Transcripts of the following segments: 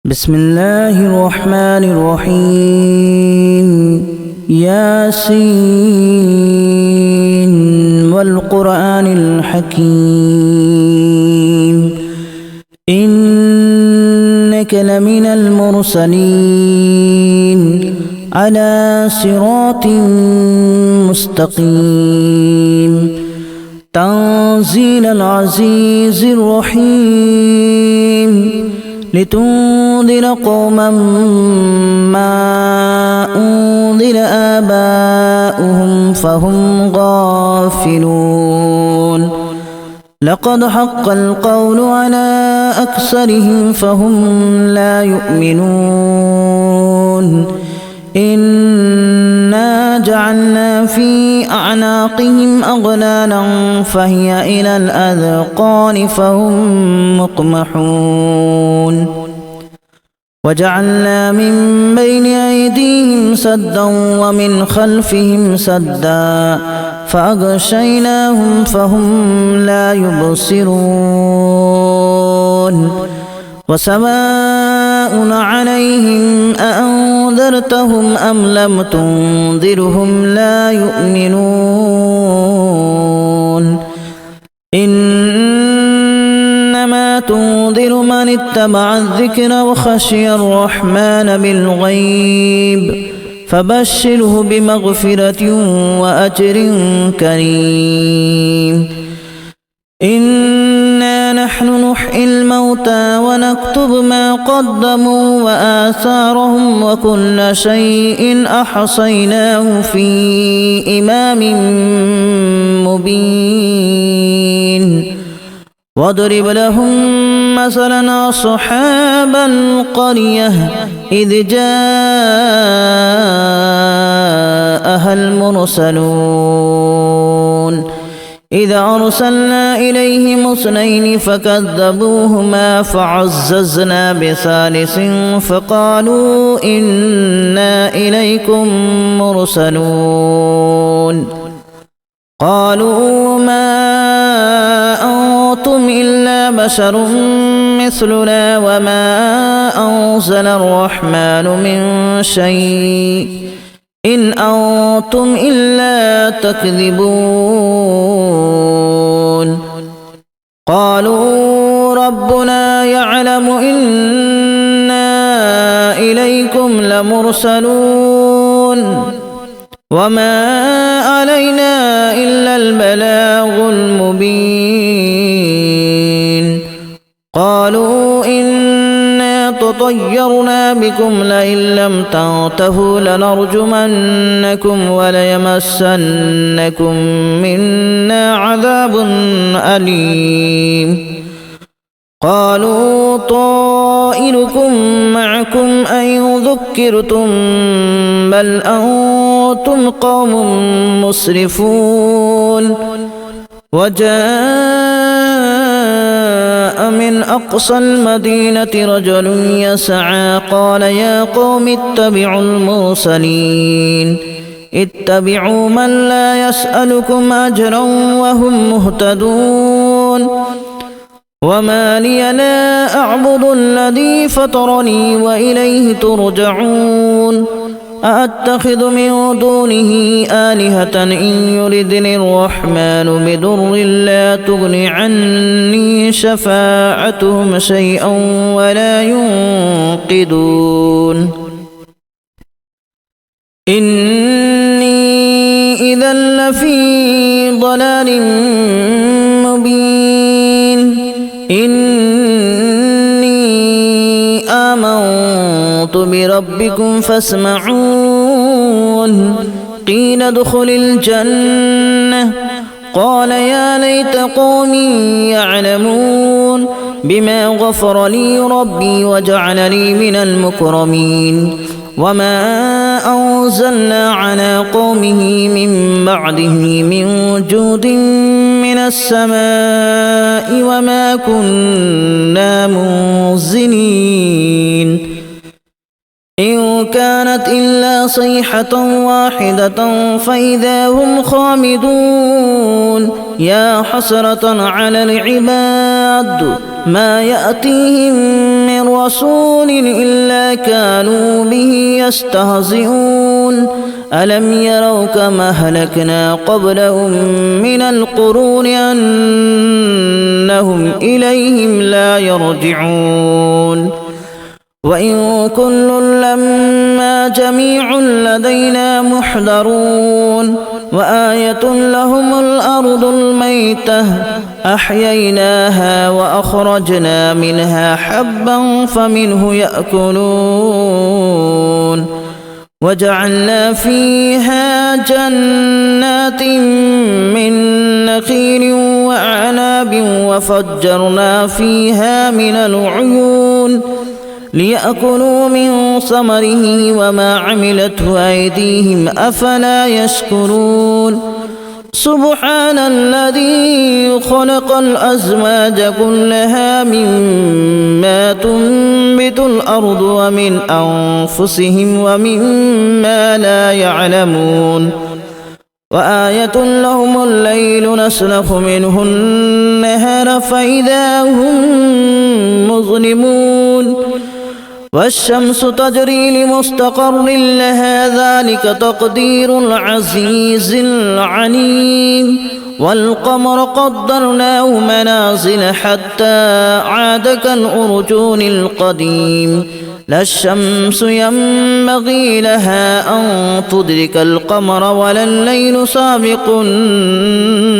بسم الله الرحمن الرحيم ياسين والقرآن الحكيم إنك لمن المرسلين على صراط مستقيم تنزيل العزيز الرحيم لتنذر قوما ما أنذر آباؤهم فهم غافلون لقد حق القول على أكثرهم فهم لا يؤمنون إنا جعلنا في أعناقهم أغلالا فهي إلى الأذقان فهم مقمحون وجعلنا من بين أيديهم سدا ومن خلفهم سدا فأغشيناهم فهم لا يبصرون وسواء عليهم أأنذرتهم أم لم تنذرهم لا يؤمنون إنما تنذر من اتبع الذكر وخشي الرحمن بالغيب فبشره بمغفرة وأجر كريم إنا نحن نحيي الموتى ونكتب ما قدموا وآثارهم وكل شيء أحصيناه في إمام مبين واضرب لهم مثلا أصحاب القرية إذ جاءها المرسلون إذ أرسلنا إليهم اثنين فكذبوهما فعززنا بثالث فقالوا إنا إليكم مرسلون قالوا ما أنتم إلا بشر مثلنا وما أنزل الرحمن من شيء إن أنتم إلا تكذبون قالوا ربنا يعلم إنا إليكم لمرسلون وما علينا إلا البلاغ المبين قالوا إنا تطيرنا بكم لئن لم تنتهوا لنرجمنكم وليمسنكم منا عذاب أليم قالوا طائركم معكم أئن ذكرتم بل أنتم قوم مسرفون وجاء من أقصى المدينة رجل يسعى قال يا قوم اتبعوا المرسلين اتبعوا من لا يسألكم أجرا وهم مهتدون وما لي لا أعبد الذي فطرني وإليه ترجعون أأتخذ من دونه آلهة إن يردني الرحمن بضر لا تغن عني شفاعتهم شيئا ولا ينقذون إني إذا لفي ضلال مبين إني آمنت بربكم فاسمعون قيل ادخل الجنة قال يا ليت قومي يعلمون بما غفر لي ربي وجعلني من المكرمين وما أنزلنا على قومه من بعده من جود من السماء وما كنا منزلين إن كانت إلا صيحة واحدة فإذا هم خامدون يا حسرة على العباد ما يأتيهم من رسول إلا كانوا به يستهزئون ألم يروا كما أهلكنا قبلهم من القرون أنهم إليهم لا يرجعون وإن كل لما جميع لدينا محضرون وآية لهم الأرض الميتة أحييناها وأخرجنا منها حبا فمنه يأكلون وجعلنا فيها جنات من نخيل وأعناب وفجرنا فيها من العيون ليأكلوا من ثمره وما عملته أيديهم أفلا يشكرون سبحان الذي خلق الأزواج كلها مما تنبت الأرض ومن أنفسهم ومما لا يعلمون وآية لهم الليل نسلخ منه النهار فإذا هم مظلمون والشمس تجري لمستقر لها ذلك تقدير العزيز العليم والقمر قدرناه منازل حتى عاد كالأرجون القديم لا الشمس ينبغي لها أن تدرك القمر ولا الليل سابق النهار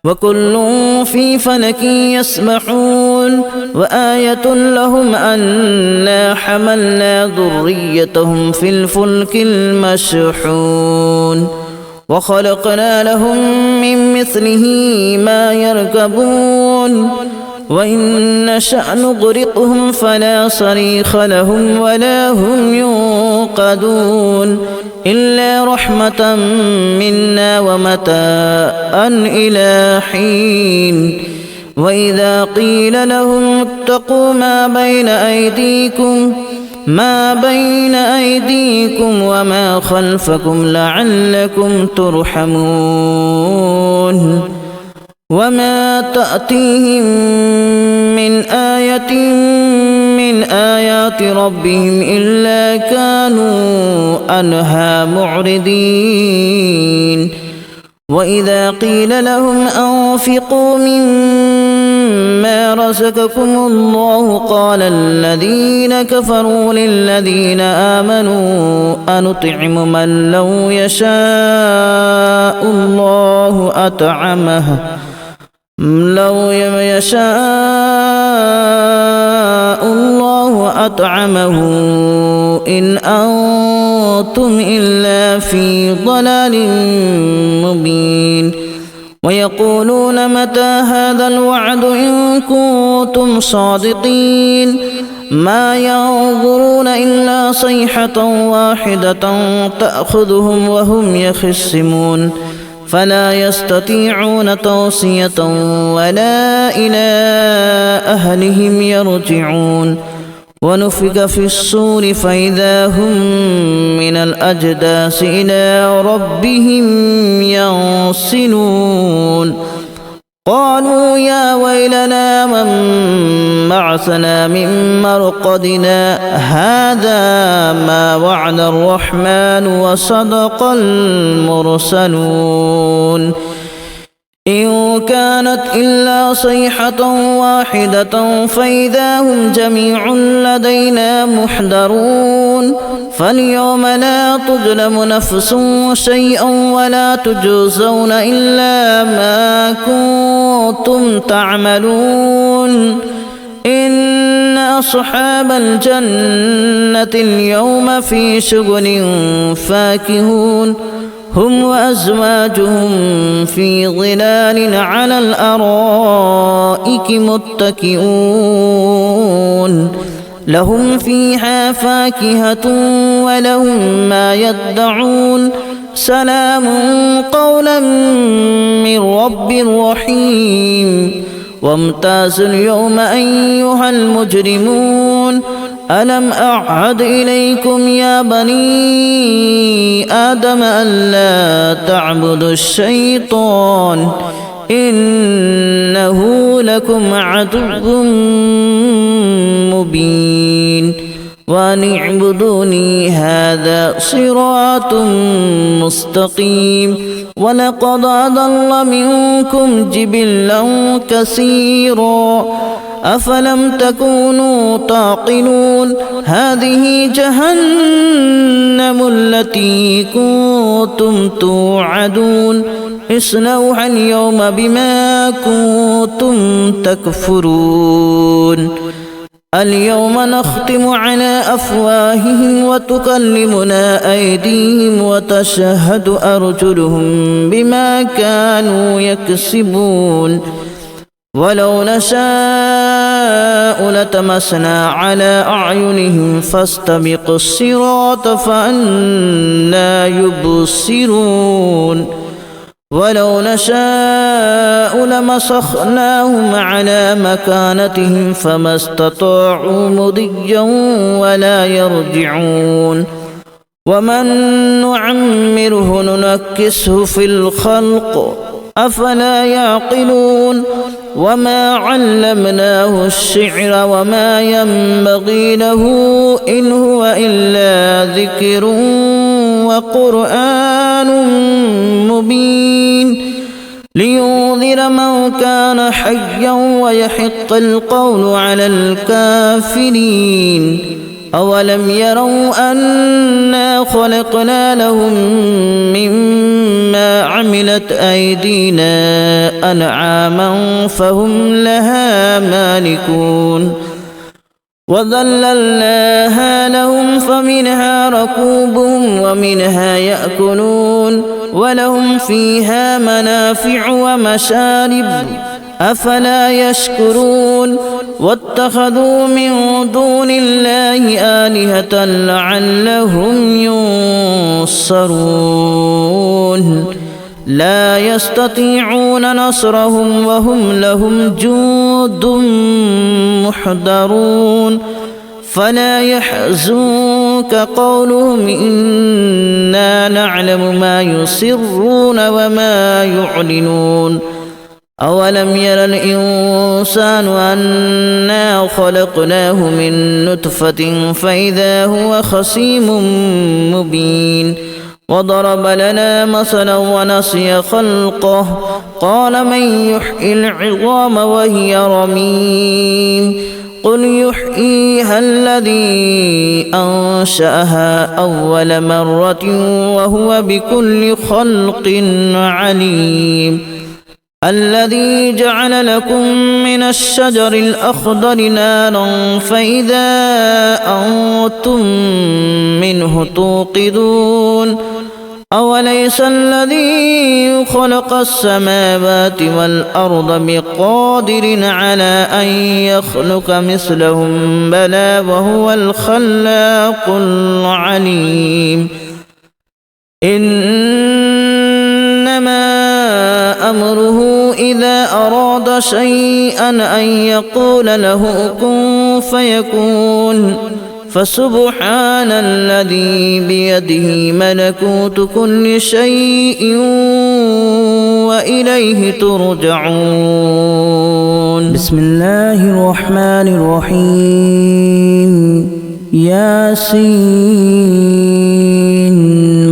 وكل في فلك يسبحون وآية لهم أنا حملنا ذريتهم في الفلك المشحون وخلقنا لهم من مثله ما يركبون وإن نشأ نغرقهم فلا صريخ لهم ولا هم ينقذون إلا رحمة منا ومتاعا إلى حين وإذا قيل لهم اتقوا ما بين أيديكم وما خلفكم لعلكم ترحمون وما تأتيهم من آية من آيات ربهم إلا كانوا عنها معرضين وإذا قيل لهم أنفقوا مما رزقكم الله قال الذين كفروا للذين آمنوا أنطعم من لو يشاء الله أطعمه إن أنتم إلا في ضلال مبين ويقولون متى هذا الوعد إن كنتم صادقين ما ينظرون إلا صيحة واحدة تأخذهم وهم يخصمون فلا يستطيعون توصية ولا إلى أهلهم يرجعون ونفخ في الصور فإذا هم من الأجداث إلى ربهم ينسلون قالوا يا ويلنا من بعثنا من مرقدنا هذا ما وعد الرحمن وصدق المرسلون إن كانت إلا صيحة واحدة فإذا هم جميع لدينا محضرون فاليوم لا تظلم نفس شيئا ولا تجزون إلا ما كنتم تعملون إن أصحاب الجنة اليوم في شغل فاكهون هم وأزواجهم في ظلال على الأرائك متكئون لهم فيها فاكهة ولهم ما يدعون سلام قولا من رب رحيم وامتازوا اليوم أيها المجرمون ألم أعهد إليكم يا بني آدم ألا تعبدوا الشيطان إنه لكم عدو مبين وأن اعبدوني هذا صراط مستقيم ولقد أضل منكم جبلا كثيرا أفلم تكونوا تعقلون هذه جهنم التي كنتم توعدون اصلوها اليوم بما كنتم تكفرون اليوم نختم على أفواههم وتكلمنا أيديهم وتشهد أرجلهم بما كانوا يكسبون ولو نشاء لتمسنا على أعينهم فاستبقوا الصراط فأنى يبصرون ولو نشاء لمسخناهم على مكانتهم فما استطاعوا مضيا ولا يرجعون ومن نعمره ننكسه في الخلق أفلا يعقلون وما علمناه الشعر وما ينبغي له إن هو إلا ذكر وقرآن مبين لينذر من كان حيا ويحق القول على الكافرين أولم يروا أنا خلقنا لهم مما عملت أيدينا أنعاما فهم لها مالكون وذللناها لهم فمنها ركوبهم ومنها يأكلون ولهم فيها منافع ومشارب أفلا يشكرون واتخذوا من دون الله آلهة لعلهم ينصرون لا يستطيعون نصرهم وهم لهم جند محضرون فلا يحزنك قولهم إنا نعلم ما يسرون وما يعلنون أولم ير الإنسان أنا خلقناه من نطفة فإذا هو خصيم مبين وضرب لنا مثلا ونسي خلقه قال من يحيي العظام وهي رميم قل يحييها الذي أنشأها أول مرة وهو بكل خلق عليم الذي جعل لكم من الشجر الأخضر نارا فإذا أنتم منه توقدون أوليس الذي خلق السماوات والأرض بقادر على أن يخلق مثلهم بلى وهو الخلاق العليم إنما أمره إذا أراد شيئا أن يقول له كن فيكون فسبحان الذي بيده ملكوت كل شيء وإليه ترجعون بسم الله الرحمن الرحيم ياسين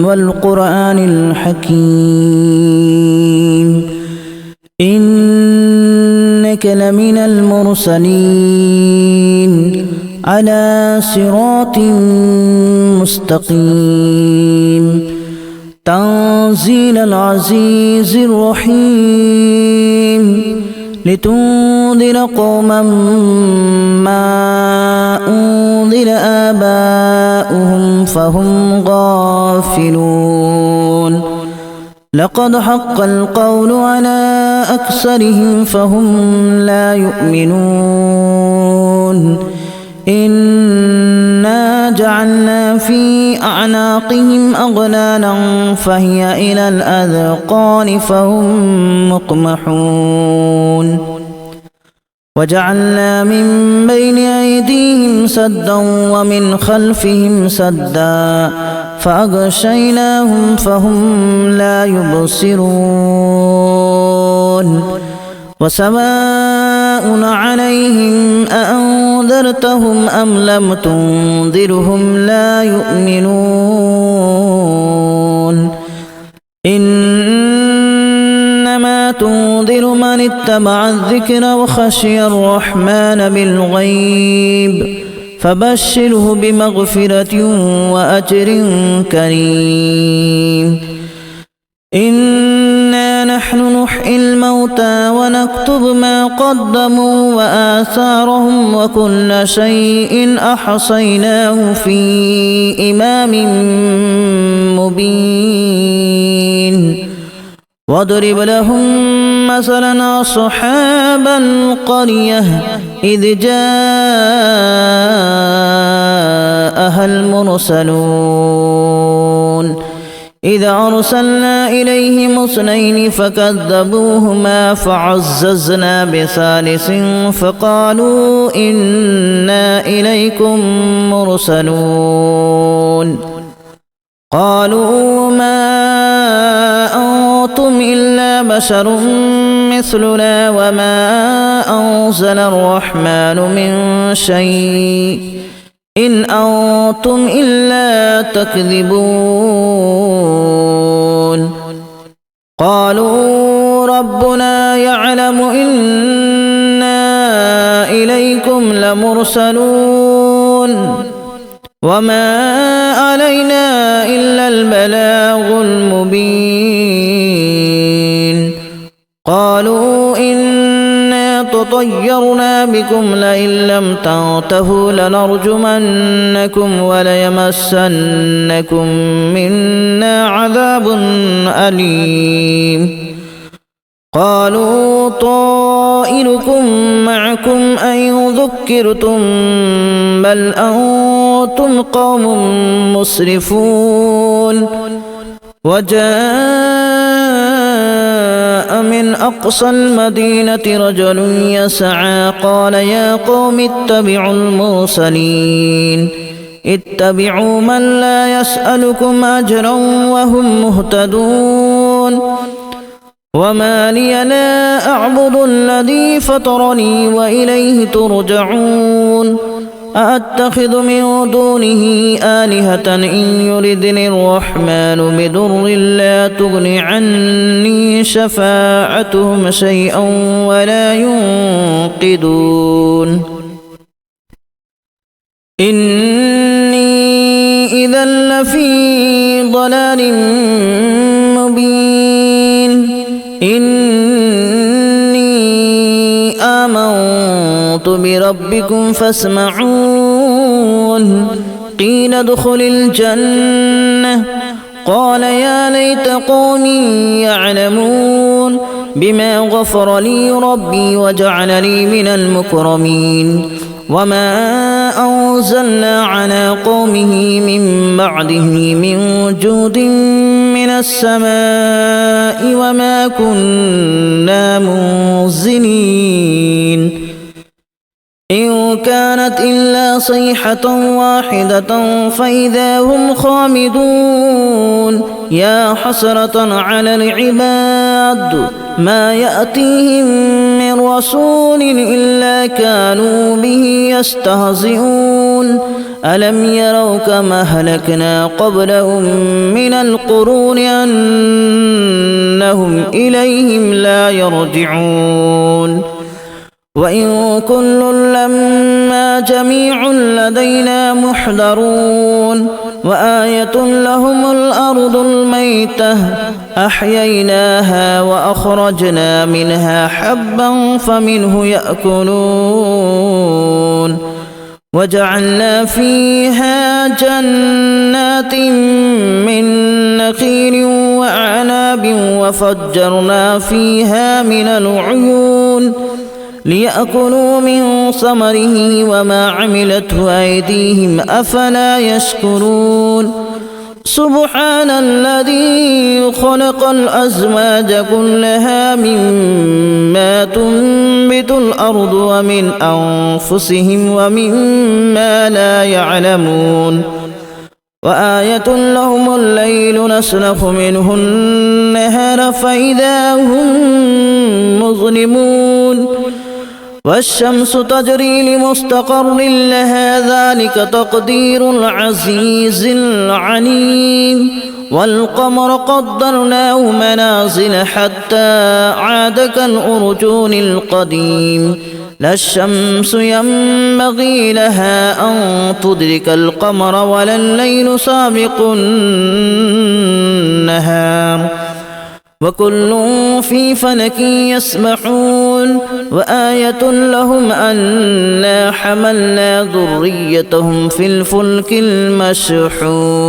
والقرآن الحكيم إنك لمن المرسلين على صراط مستقيم تنزيل العزيز الرحيم لتنذر قوما ما أنذر آباؤهم فهم غافلون لقد حق القول على أكثرهم فهم لا يؤمنون إنا جعلنا في أعناقهم أغلالا فهي إلى الأذقان فهم مقمحون وجعلنا من بين أيديهم سدا ومن خلفهم سدا فأغشيناهم فهم لا يبصرون وسواء عليهم أأنذرتهم أم لم تنذرهم لا يؤمنون إنما تنذر من اتبع الذكر وخشي الرحمن بالغيب فبشره بمغفرة وأجر كريم إنا نحن نحيي الموتى ونكتب ما قدموا وآثارهم وكل شيء أحصيناه في إمام مبين واضرب لهم مثلا أصحاب القرية إذ جاءها المرسلون إذ أرسلنا إليهم اثنين فكذبوهما فعززنا بثالث فقالوا إنا إليكم مرسلون قالوا ما أنتم إلا بشر مثلنا وما أنزل الرحمن من شيء إن أنتم إلا تكذبون قالوا ربنا يعلم إنا إليكم لمرسلون وما علينا إلا البلاغ المبين قالوا إنا تطيرنا بكم لئن لم تنتهوا لنرجمنكم وليمسنكم منا عذاب أليم قالوا طائركم معكم أن ذكرتم بل أنتم قوم مسرفون وجاء من أقصى المدينة رجل يسعى قال يا قوم اتبعوا المرسلين اتبعوا من لا يسألكم أجرا وهم مهتدون وما لي لا أعبد الذي فطرني وإليه ترجعون أأتخذ من دونه آلهة إن يردني الرحمن بضر لا تغن عني شفاعتهم شيئا ولا ينقذون إني إذا لفي ضلال مبين إني آمنت بربكم فاسمعون قيل ادخل الجنة قال يا ليت قومي يعلمون بما غفر لي ربي وجعلني من المكرمين وما أنزلنا على قومه من بعده من جود من السماء وما كنا منزلين إن كانت إلا صيحة واحدة فإذا هم خامدون يا حسرة على العباد ما يأتيهم من رسول إلا كانوا به يستهزئون ألم يروا كما أهلكنا قبلهم من القرون أنهم إليهم لا يرجعون وإن كل لما جميع لدينا محضرون وآية لهم الأرض الميتة أحييناها وأخرجنا منها حبا فمنه يأكلون وجعلنا فيها جنات من نخيل وأعناب وفجرنا فيها من العيون ليأكلوا من ثمره وما عملته أيديهم أفلا يشكرون سبحان الذي خلق الأزواج كلها مما تنبت الأرض ومن أنفسهم ومما لا يعلمون وآية لهم الليل نسلخ منه النهار فإذا هم مظلمون والشمس تجري لمستقر لها ذلك تقدير العزيز العليم والقمر قدرناه منازل حتى عاد كالأرجون القديم لا الشمس ينبغي لها أن تدرك القمر ولا الليل سابق النهار وكل في فلك يسبحون وآية لهم أنا حملنا ذريتهم في الفلك المشحون